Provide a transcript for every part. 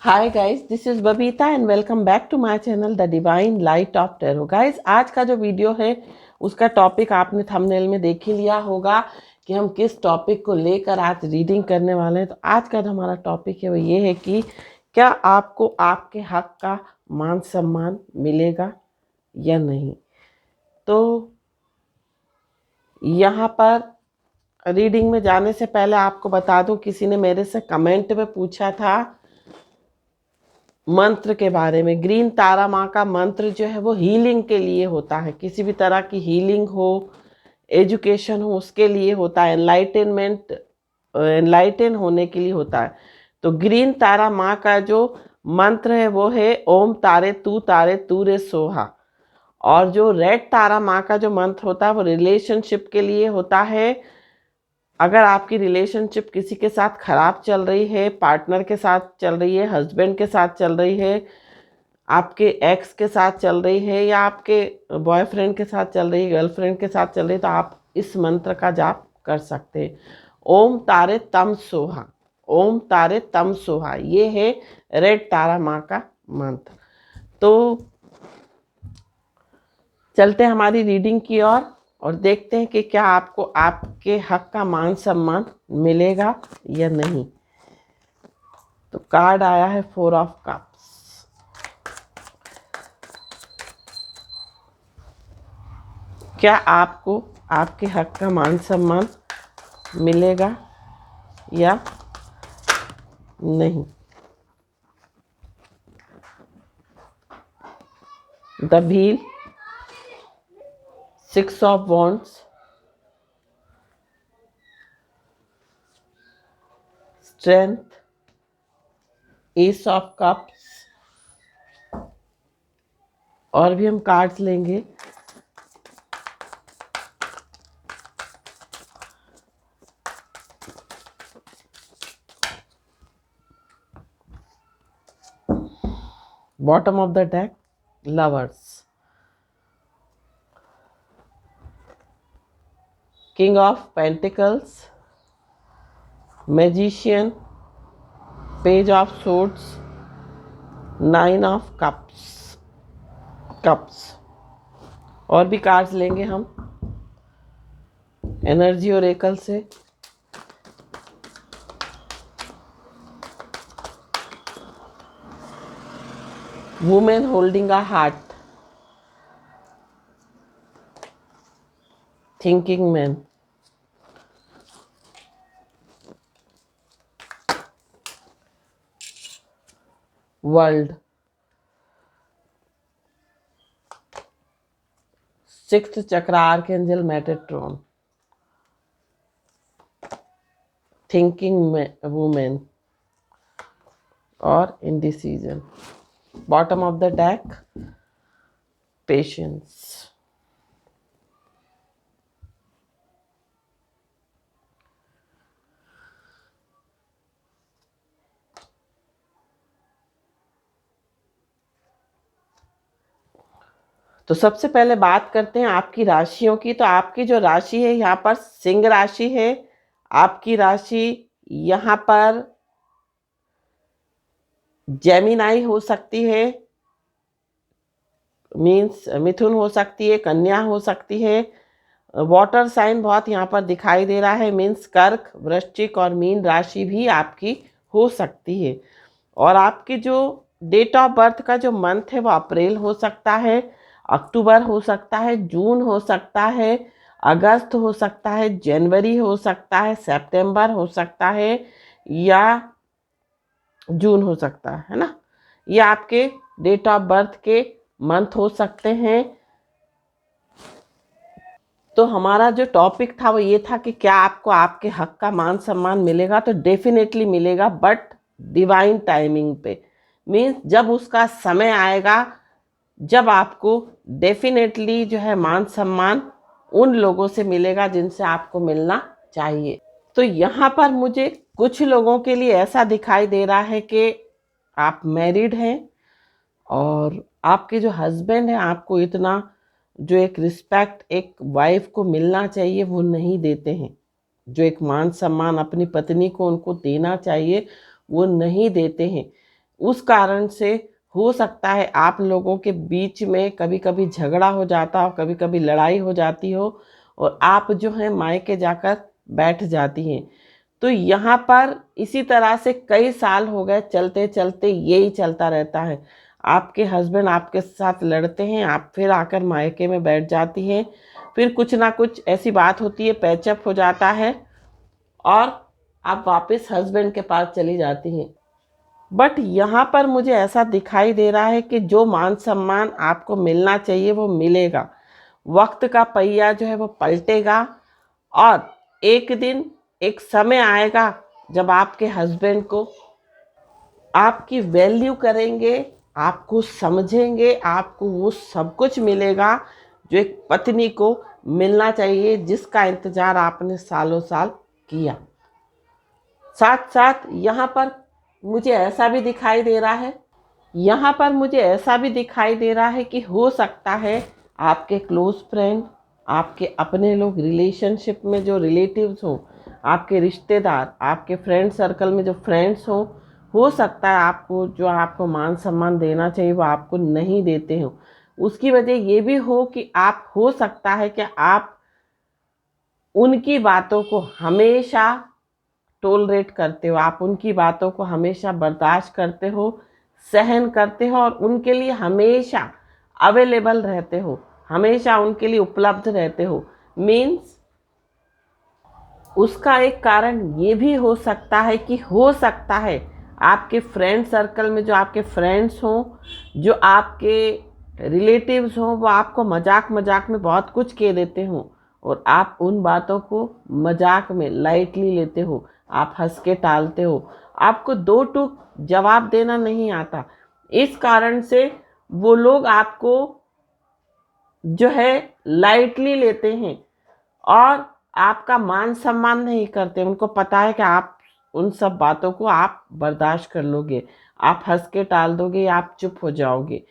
Hi guys, this is Babita and welcome back to my channel the divine light of tarot. Guys, आज का जो video है उसका topic आपने थंबनेल में देख ही लिया होगा कि हम किस टॉपिक को लेकर आज रीडिंग करने वाले हैं। तो आज का जो हमारा टॉपिक है वो ये है कि क्या आपको आपके हक का मान सम्मान मिलेगा या नहीं। तो यहाँ पर रीडिंग में जाने से पहले आपको बता दूं, किसी ने मेरे से कमेंट में पूछा था मंत्र के बारे में। ग्रीन तारा माँ का मंत्र जो है वो हीलिंग के लिए होता है, किसी भी तरह की हीलिंग हो, एजुकेशन हो, उसके लिए होता है, एनलाइटन होने के लिए होता है। तो ग्रीन तारा माँ का जो मंत्र है वो है ओम तारे तू रे सोहा। और जो रेड तारा माँ का जो मंत्र होता है वो रिलेशनशिप के लिए होता है। अगर आपकी रिलेशनशिप किसी के साथ खराब चल रही है, पार्टनर के साथ चल रही है, हस्बैंड के साथ चल रही है, आपके एक्स के साथ चल रही है, या आपके बॉयफ्रेंड के साथ चल रही है, गर्लफ्रेंड के साथ चल रही है, तो आप इस मंत्र का जाप कर सकते हैं। ओम तारे तम सोहा, ओम तारे तम सोहा, ये है रेड तारा माँ का मंत्र। तो चलते हैं हमारी रीडिंग की ओर और देखते हैं कि क्या आपको आपके हक का मान सम्मान मिलेगा या नहीं। तो कार्ड आया है 4 ऑफ कप्स। क्या आपको आपके हक का मान सम्मान मिलेगा या नहीं। The wheel, 6 of wands, strength, S of cups, और भी हम कार्ड्स लेंगे। Bottom of the deck, lovers, king of pentacles, magician, page of swords, 9 of cups. और भी कार्ड्स लेंगे हम एनर्जी ओरेकल से। Women holding a heart, thinking man, world, 6th चक्र आर्कएंजल मेटाट्रॉन, थिंकिंग वुमेन और indecision. Bottom of the deck, patience. तो सबसे पहले बात करते हैं आपकी राशियों की। तो आपकी जो राशि है यहाँ पर सिंह राशि है। आपकी राशि यहाँ पर जेमिनाई हो सकती है, मीन्स मिथुन हो सकती है, कन्या हो सकती है। वाटर साइन बहुत यहाँ पर दिखाई दे रहा है, मीन्स कर्क, वृश्चिक और मीन राशि भी आपकी हो सकती है। और आपकी जो डेट ऑफ बर्थ का जो मंथ है वो अप्रैल हो सकता है, अक्टूबर हो सकता है, जून हो सकता है, अगस्त हो सकता है, जनवरी हो सकता है, सितंबर हो सकता है, या जून हो सकता है ना। ये आपके डेट ऑफ बर्थ के मंथ हो सकते हैं। तो हमारा जो टॉपिक था वो ये था कि क्या आपको आपके हक का मान सम्मान मिलेगा। तो डेफिनेटली मिलेगा, बट डिवाइन टाइमिंग पे, मीन्स जब उसका समय आएगा, जब आपको डेफिनेटली जो है मान सम्मान उन लोगों से मिलेगा जिनसे आपको मिलना चाहिए। तो यहाँ पर मुझे कुछ लोगों के लिए ऐसा दिखाई दे रहा है कि आप मैरिड हैं और आपके जो हस्बैंड है आपको इतना जो एक रिस्पेक्ट एक वाइफ को मिलना चाहिए वो नहीं देते हैं। जो एक मान सम्मान अपनी पत्नी को उनको देना चाहिए वो नहीं देते हैं। उस कारण से हो सकता है आप लोगों के बीच में कभी कभी झगड़ा हो जाता हो, कभी कभी लड़ाई हो जाती हो और आप जो है मायके जाकर बैठ जाती हैं। तो यहाँ पर इसी तरह से कई साल हो गए, चलते चलते यही चलता रहता है। आपके हस्बैंड आपके साथ लड़ते हैं, आप फिर आकर मायके में बैठ जाती हैं, फिर कुछ ना कुछ ऐसी बात होती है, पैचअप हो जाता है और आप वापस हस्बैंड के पास चली जाती हैं। बट यहाँ पर मुझे ऐसा दिखाई दे रहा है कि जो मान सम्मान आपको मिलना चाहिए वो मिलेगा। वक्त का पहिया जो है वो पलटेगा और एक दिन एक समय आएगा जब आपके हस्बैंड को आपकी वैल्यू करेंगे, आपको समझेंगे, आपको वो सब कुछ मिलेगा जो एक पत्नी को मिलना चाहिए, जिसका इंतज़ार आपने सालों साल किया। साथ साथ यहाँ पर मुझे ऐसा भी दिखाई दे रहा है, यहाँ पर मुझे ऐसा भी दिखाई दे रहा है कि हो सकता है आपके क्लोज फ्रेंड, आपके अपने लोग, रिलेशनशिप में जो रिलेटिव्स हों, आपके रिश्तेदार, आपके फ्रेंड सर्कल में जो फ्रेंड्स हों, हो सकता है आपको जो आपको मान सम्मान देना चाहिए वो आपको नहीं देते हो। उसकी वजह ये भी हो कि आप, हो सकता है कि आप उनकी बातों को हमेशा टोलरेट करते हो, आप उनकी बातों को हमेशा बर्दाश्त करते हो, सहन करते हो और उनके लिए हमेशा अवेलेबल रहते हो, हमेशा उनके लिए उपलब्ध रहते हो। मीन्स उसका एक कारण ये भी हो सकता है कि हो सकता है आपके फ्रेंड सर्कल में जो आपके फ्रेंड्स हों, जो आपके रिलेटिव्स हों, वो आपको मजाक मजाक में बहुत कुछ कह देते हों और आप उन बातों को मजाक में लाइटली लेते हो, आप हंस के टालते हो, आपको दो टूक जवाब देना नहीं आता। इस कारण से वो लोग आपको जो है लाइटली लेते हैं और आपका मान सम्मान नहीं करते। उनको पता है कि आप उन सब बातों को आप बर्दाश्त कर लोगे, आप हंस के टाल दोगे या आप चुप हो जाओगे।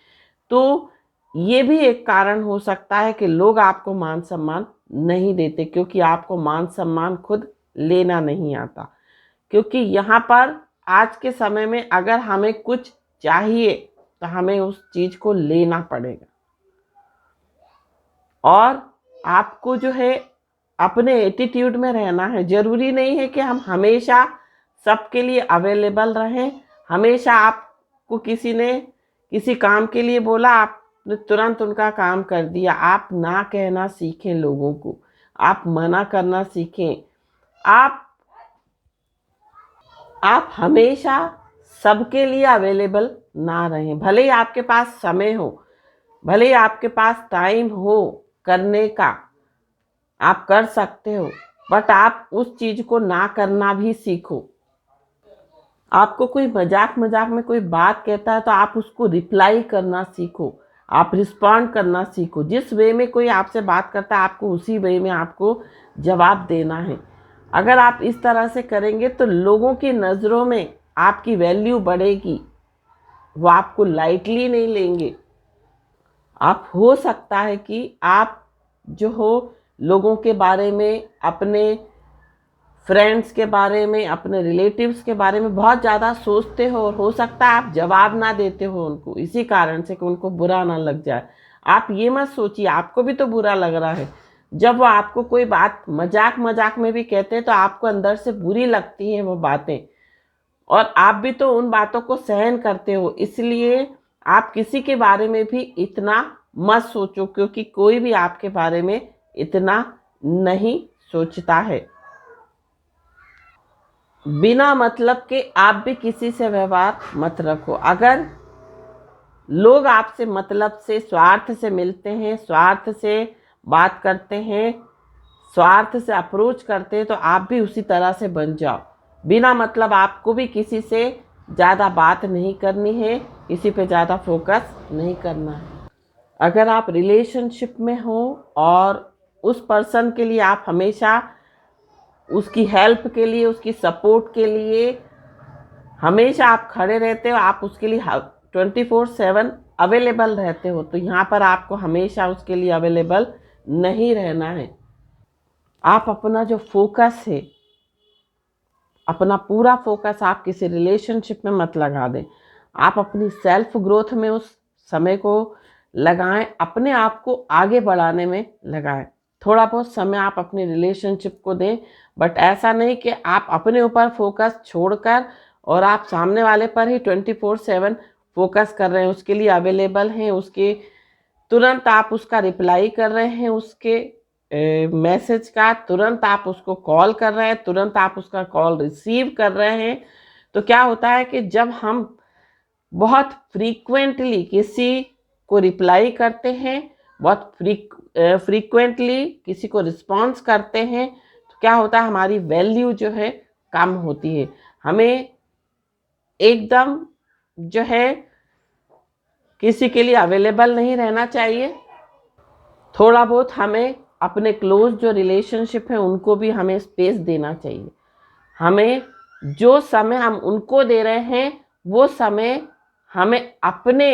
तो ये भी एक कारण हो सकता है कि लोग आपको मान सम्मान नहीं देते, क्योंकि आपको मान सम्मान खुद लेना नहीं आता। क्योंकि यहाँ पर आज के समय में अगर हमें कुछ चाहिए तो हमें उस चीज़ को लेना पड़ेगा और आपको जो है अपने एटीट्यूड में रहना है। ज़रूरी नहीं है कि हम हमेशा सबके लिए अवेलेबल रहें। हमेशा आपको किसी ने किसी काम के लिए बोला, आपने तुरंत उनका काम कर दिया। आप ना कहना सीखें लोगों को, आप मना करना सीखें। आप हमेशा सबके लिए अवेलेबल ना रहें। भले ही आपके पास समय हो, भले ही आपके पास टाइम हो करने का, आप कर सकते हो, बट आप उस चीज़ को ना करना भी सीखो। आपको कोई मजाक मजाक में कोई बात कहता है तो आप उसको रिप्लाई करना सीखो, आप रिस्पॉन्ड करना सीखो। जिस वे में कोई आपसे बात करता है आपको उसी वे में आपको जवाब देना है। अगर आप इस तरह से करेंगे तो लोगों की नज़रों में आपकी वैल्यू बढ़ेगी, वो आपको लाइटली नहीं लेंगे। आप, हो सकता है कि आप जो हो लोगों के बारे में, अपने फ्रेंड्स के बारे में, अपने रिलेटिव्स के बारे में बहुत ज़्यादा सोचते हो और हो सकता है आप जवाब ना देते हो उनको, इसी कारण से कि उनको बुरा ना लग जाए। आप ये मत सोचिए, आपको भी तो बुरा लग रहा है। जब वो आपको कोई बात मजाक मजाक में भी कहते हैं तो आपको अंदर से बुरी लगती हैं वो बातें, और आप भी तो उन बातों को सहन करते हो। इसलिए आप किसी के बारे में भी इतना मत सोचो, क्योंकि कोई भी आपके बारे में इतना नहीं सोचता है। बिना मतलब के आप भी किसी से व्यवहार मत रखो। अगर लोग आपसे मतलब से, स्वार्थ से मिलते हैं, स्वार्थ से बात करते हैं, स्वार्थ से अप्रोच करते हैं, तो आप भी उसी तरह से बन जाओ। बिना मतलब आपको भी किसी से ज़्यादा बात नहीं करनी है, किसी पे ज़्यादा फोकस नहीं करना है। अगर आप रिलेशनशिप में हो और उस पर्सन के लिए आप हमेशा उसकी हेल्प के लिए, उसकी सपोर्ट के लिए हमेशा आप खड़े रहते हो, आप उसके लिए 24/7 अवेलेबल रहते हो, तो यहाँ पर आपको हमेशा उसके लिए अवेलेबल नहीं रहना है। आप अपना जो फोकस है, अपना पूरा फोकस आप किसी रिलेशनशिप में मत लगा दें। आप अपनी सेल्फ ग्रोथ में उस समय को लगाएं, अपने आप को आगे बढ़ाने में लगाएं। थोड़ा बहुत समय आप अपनी रिलेशनशिप को दें, बट ऐसा नहीं कि आप अपने ऊपर फोकस छोड़कर और आप सामने वाले पर ही 24/7 फोकस कर रहे हैं, उसके लिए अवेलेबल हैं, उसके तुरंत आप उसका रिप्लाई कर रहे हैं, उसके मैसेज का तुरंत आप उसको कॉल कर रहे हैं, तुरंत आप उसका कॉल रिसीव कर रहे हैं। तो क्या होता है कि जब हम बहुत फ्रीक्वेंटली किसी को रिप्लाई करते हैं, बहुत फ्रीक्वेंटली किसी को रिस्पॉन्स करते हैं, तो क्या होता है, हमारी वैल्यू जो है कम होती है। हमें एकदम जो है किसी के लिए अवेलेबल नहीं रहना चाहिए। थोड़ा बहुत हमें अपने क्लोज जो रिलेशनशिप है उनको भी हमें स्पेस देना चाहिए। हमें जो समय हम उनको दे रहे हैं वो समय हमें अपने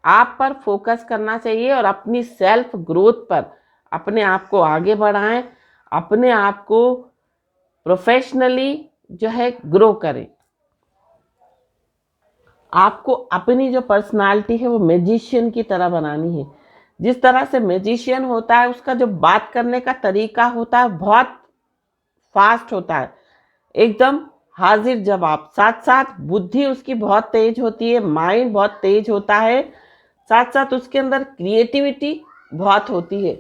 आप पर फोकस करना चाहिए और अपनी सेल्फ ग्रोथ पर अपने आप को आगे बढ़ाएं, अपने आप को प्रोफेशनली जो है ग्रो करें। आपको अपनी जो पर्सनालिटी है वो मैजिशियन की तरह बनानी है। जिस तरह से मैजिशियन होता है उसका जो बात करने का तरीका होता है बहुत फास्ट होता है, एकदम हाजिर जवाब, साथ साथ बुद्धि उसकी बहुत तेज होती है, माइंड बहुत तेज होता है, साथ साथ उसके अंदर क्रिएटिविटी बहुत होती है।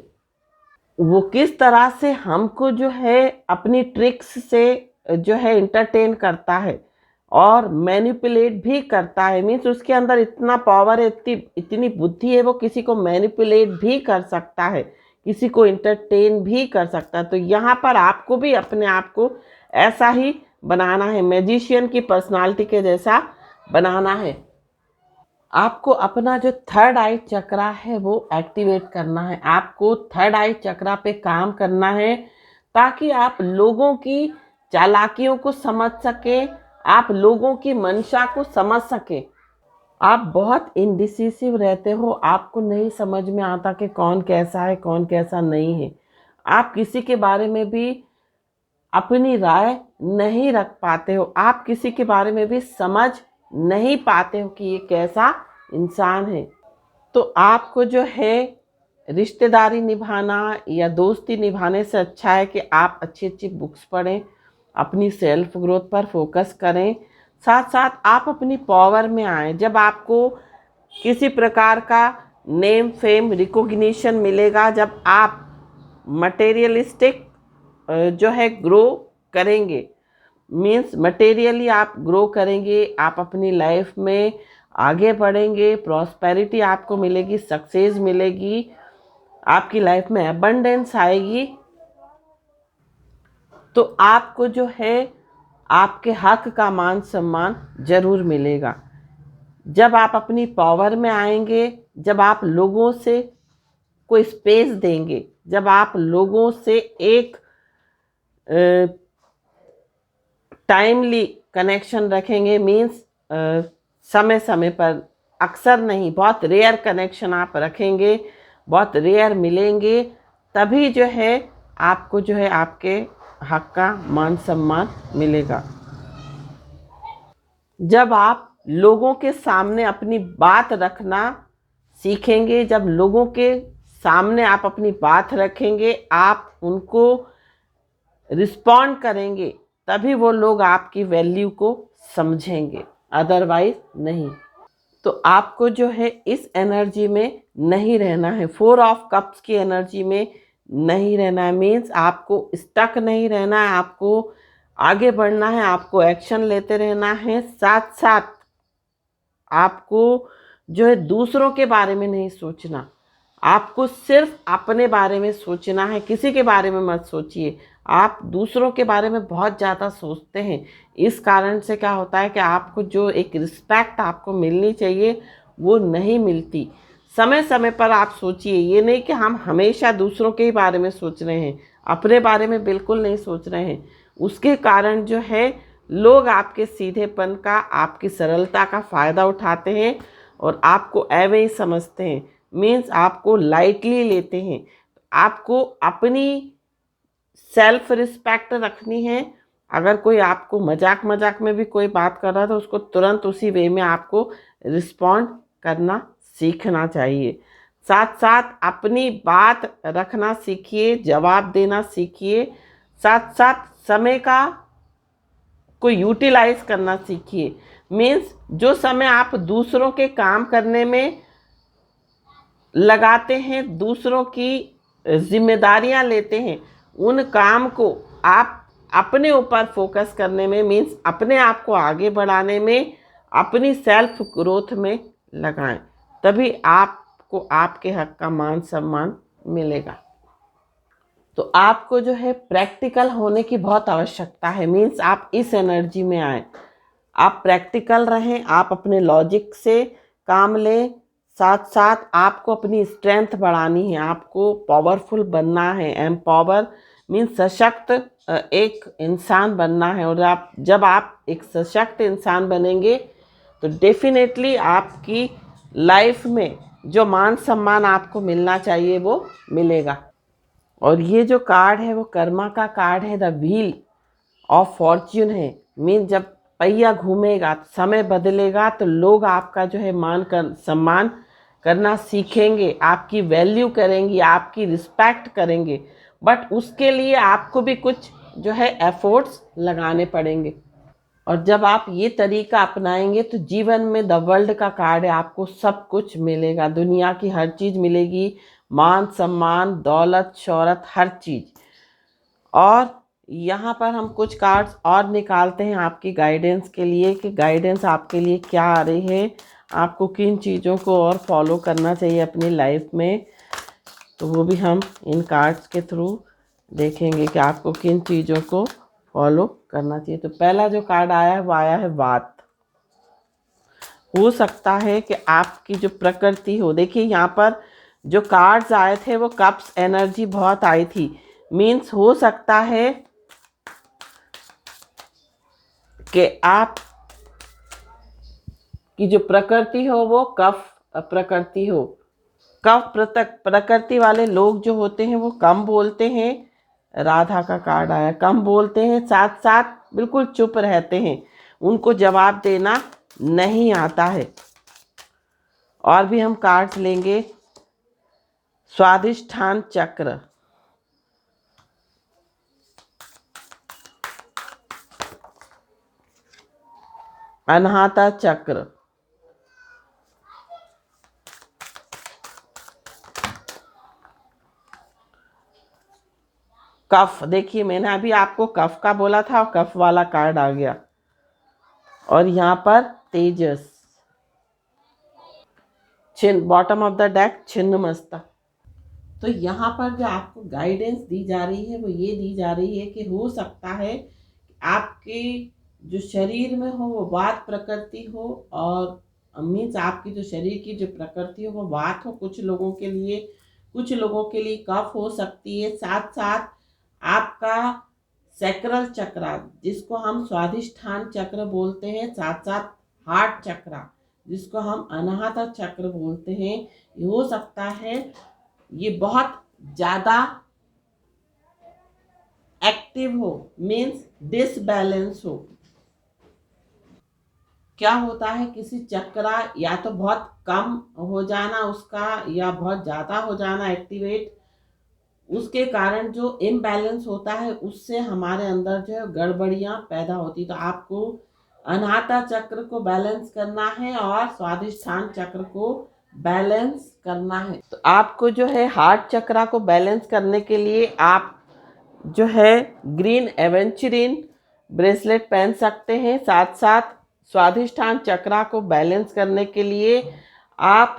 वो किस तरह से हमको जो है अपनी ट्रिक्स से जो है इंटरटेन करता है और मैनिपुलेट भी करता है, मीन्स उसके अंदर इतना पावर है, इतनी बुद्धि है, वो किसी को मैनिपुलेट भी कर सकता है, किसी को इंटरटेन भी कर सकता है। तो यहाँ पर आपको भी अपने आप को ऐसा ही बनाना है, मैजिशियन की पर्सनालिटी के जैसा बनाना है। आपको अपना जो थर्ड आई चक्रा है वो एक्टिवेट करना है, आपको थर्ड आई चक्रा पे काम करना है ताकि आप लोगों की चालाकियों को समझ सके, आप लोगों की मंशा को समझ सके। आप बहुत इनडिसिसिव रहते हो, आपको नहीं समझ में आता कि कौन कैसा है कौन कैसा नहीं है। आप किसी के बारे में भी अपनी राय नहीं रख पाते हो, आप किसी के बारे में भी समझ नहीं पाते हो कि ये कैसा इंसान है। तो आपको जो है रिश्तेदारी निभाना या दोस्ती निभाने से अच्छा है कि आप अच्छी अच्छी बुक्स पढ़ें, अपनी सेल्फ ग्रोथ पर फोकस करें, साथ साथ आप अपनी पावर में आएँ। जब आपको किसी प्रकार का नेम फेम रिकॉग्निशन मिलेगा, जब आप मटेरियलिस्टिक जो है ग्रो करेंगे, मीन्स मटेरियली आप ग्रो करेंगे, आप अपनी लाइफ में आगे बढ़ेंगे, प्रॉस्पेरिटी आपको मिलेगी, सक्सेस मिलेगी, आपकी लाइफ में अबंडेंस आएगी, तो आपको जो है आपके हक का मान सम्मान जरूर मिलेगा। जब आप अपनी पावर में आएंगे, जब आप लोगों से कोई स्पेस देंगे, जब आप लोगों से एक टाइमली कनेक्शन रखेंगे, मीन्स समय समय पर, अक्सर नहीं, बहुत रेयर कनेक्शन आप रखेंगे, बहुत रेयर मिलेंगे, तभी जो है आपको जो है आपके हक का मान सम्मान मिलेगा। जब आप लोगों के सामने अपनी बात रखना सीखेंगे, जब लोगों के सामने आप अपनी बात रखेंगे, आप उनको रिस्पॉन्ड करेंगे, तभी वो लोग आपकी वैल्यू को समझेंगे, अदरवाइज नहीं। तो आपको जो है इस एनर्जी में नहीं रहना है, 4 ऑफ कप्स की एनर्जी में नहीं रहना है, मीन्स आपको स्टक नहीं रहना है, आपको आगे बढ़ना है, आपको एक्शन लेते रहना है, साथ साथ आपको जो है दूसरों के बारे में नहीं सोचना, आपको सिर्फ अपने बारे में सोचना है, किसी के बारे में मत सोचिए। आप दूसरों के बारे में बहुत ज़्यादा सोचते हैं, इस कारण से क्या होता है कि आपको जो एक रिस्पेक्ट आपको मिलनी चाहिए वो नहीं मिलती। समय समय पर आप सोचिए, ये नहीं कि हम हमेशा दूसरों के ही बारे में सोच रहे हैं, अपने बारे में बिल्कुल नहीं सोच रहे हैं। उसके कारण जो है लोग आपके सीधेपन का, आपकी सरलता का फ़ायदा उठाते हैं और आपको ऐवे ही समझते हैं, मीन्स आपको लाइटली लेते हैं। आपको अपनी सेल्फ रिस्पेक्ट रखनी है, अगर कोई आपको मजाक मजाक में भी कोई बात कर रहा है तो उसको तुरंत उसी वे में आपको रिस्पॉन्ड करना सीखना चाहिए। साथ साथ अपनी बात रखना सीखिए, जवाब देना सीखिए, साथ साथ समय को यूटिलाइज करना सीखिए। मीन्स जो समय आप दूसरों के काम करने में लगाते हैं, दूसरों की जिम्मेदारियां लेते हैं, उन काम को आप अपने ऊपर फोकस करने में, मीन्स अपने आप को आगे बढ़ाने में, अपनी सेल्फ ग्रोथ में लगाएं। तभी आपको आपके हक का मान सम्मान मिलेगा। तो आपको जो है प्रैक्टिकल होने की बहुत आवश्यकता है। मीन्स आप इस एनर्जी में आए, आप प्रैक्टिकल रहें, आप अपने लॉजिक से काम लें। साथ साथ आपको अपनी स्ट्रेंथ बढ़ानी है, आपको पावरफुल बनना है। एम्पावर मीन्स सशक्त एक इंसान बनना है। और जब आप एक सशक्त इंसान बनेंगे तो डेफिनेटली आपकी लाइफ में जो मान सम्मान आपको मिलना चाहिए वो मिलेगा। और ये जो कार्ड है वो कर्मा का कार्ड है, द व्हील ऑफ फॉर्च्यून है। मीन जब पहिया घूमेगा, समय बदलेगा, तो लोग आपका जो है सम्मान करना सीखेंगे, आपकी वैल्यू करेंगे, आपकी रिस्पेक्ट करेंगे। बट उसके लिए आपको भी कुछ जो है एफर्ट्स लगाने पड़ेंगे। और जब आप ये तरीका अपनाएंगे तो जीवन में द वर्ल्ड का कार्ड है, आपको सब कुछ मिलेगा, दुनिया की हर चीज़ मिलेगी, मान सम्मान, दौलत, शोहरत, हर चीज़। और यहाँ पर हम कुछ कार्ड्स और निकालते हैं आपकी गाइडेंस के लिए, कि गाइडेंस आपके लिए क्या आ रही है, आपको किन चीज़ों को और फॉलो करना चाहिए अपनी लाइफ में। तो वो भी हम इन कार्ड्स के थ्रू देखेंगे कि आपको किन चीज़ों को फॉलो करना चाहिए। तो पहला जो कार्ड आया है वो आया है वात। हो सकता है कि आपकी जो प्रकृति हो, देखिए यहाँ पर जो कार्ड्स आए थे वो कप्स एनर्जी बहुत आई थी। मीन्स हो सकता है कि आप की जो प्रकृति हो वो कफ प्रकृति हो। कफ प्रकृति वाले लोग जो होते हैं वो कम बोलते हैं। राधा का कार्ड आया, कम बोलते हैं, साथ साथ बिल्कुल चुप रहते हैं, उनको जवाब देना नहीं आता है। और भी हम कार्ड्स लेंगे। स्वाधिष्ठान चक्र, अनाहता चक्र, कफ, देखिए मैंने अभी आपको कफ का बोला था और कफ वाला कार्ड आ गया। और यहाँ पर तेजस, छिन्न, बॉटम ऑफ द डेक छिन्न मस्ता। तो यहाँ पर जो आपको गाइडेंस दी जा रही है वो ये दी जा रही है कि हो सकता है आपके जो शरीर में हो वो वात प्रकृति हो, और मीन्स आपकी जो शरीर की जो प्रकृति हो वो वात हो, कुछ लोगों के लिए कफ हो सकती है। साथ साथ आपका सैक्रल चक्र, जिसको हम स्वाधिष्ठान चक्र बोलते हैं, साथ साथ हार्ट चक्र, जिसको हम अनाहता चक्र बोलते हैं, ये हो सकता है ये बहुत ज़्यादा एक्टिव हो, मीन्स डिसबैलेंस हो। क्या होता है, किसी चक्रा या तो बहुत कम हो जाना उसका, या बहुत ज़्यादा हो जाना एक्टिवेट, उसके कारण जो इम्बैलेंस होता है उससे हमारे अंदर जो है गड़बड़ियाँ पैदा होती। तो आपको अनाहता चक्र को बैलेंस करना है और स्वाधिष्ठान चक्र को बैलेंस करना है। तो आपको जो है हार्ट चक्रा को बैलेंस करने के लिए आप जो है ग्रीन एवेंचुरिन ब्रेसलेट पहन सकते हैं। साथ साथ स्वाधिष्ठान चक्रा को बैलेंस करने के लिए आप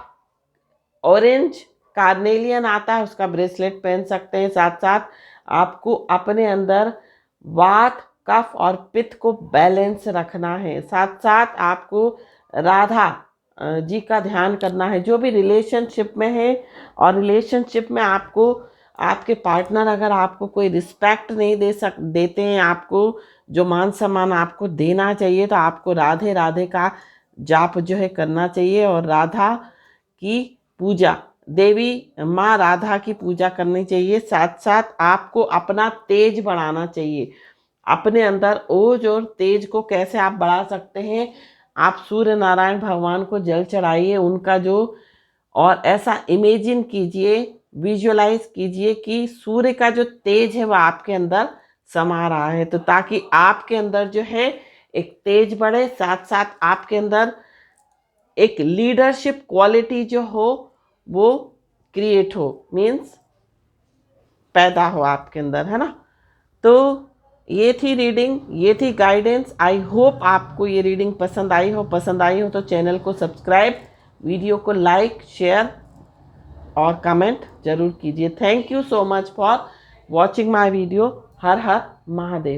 ऑरेंज कार्नेलियन आता है उसका ब्रेसलेट पहन सकते हैं। साथ साथ आपको अपने अंदर वात, कफ और पित्त को बैलेंस रखना है। साथ साथ आपको राधा जी का ध्यान करना है जो भी रिलेशनशिप में है। और रिलेशनशिप में आपको आपके पार्टनर अगर आपको कोई रिस्पेक्ट नहीं देते हैं, आपको जो मान सम्मान आपको देना चाहिए, तो आपको राधे राधे का जाप जो है करना चाहिए। और राधा की पूजा, देवी माँ राधा की पूजा करनी चाहिए। साथ साथ आपको अपना तेज बढ़ाना चाहिए, अपने अंदर ओज और तेज को कैसे आप बढ़ा सकते हैं। आप सूर्य नारायण भगवान को जल चढ़ाइए, उनका जो, और ऐसा इमेजिन कीजिए, विजुअलाइज कीजिए कि सूर्य का जो तेज है वह आपके अंदर समा रहा है, तो ताकि आपके अंदर जो है एक तेज बढ़े, साथ साथ आपके अंदर एक लीडरशिप क्वालिटी जो हो वो क्रिएट हो, मीन्स पैदा हो आपके अंदर, है ना। तो ये थी रीडिंग, ये थी गाइडेंस। आई होप आपको ये रीडिंग पसंद आई हो। पसंद आई हो तो चैनल को सब्सक्राइब, वीडियो को लाइक, शेयर और कमेंट जरूर कीजिए। Thank you so much for watching my video. Her her Mahadev.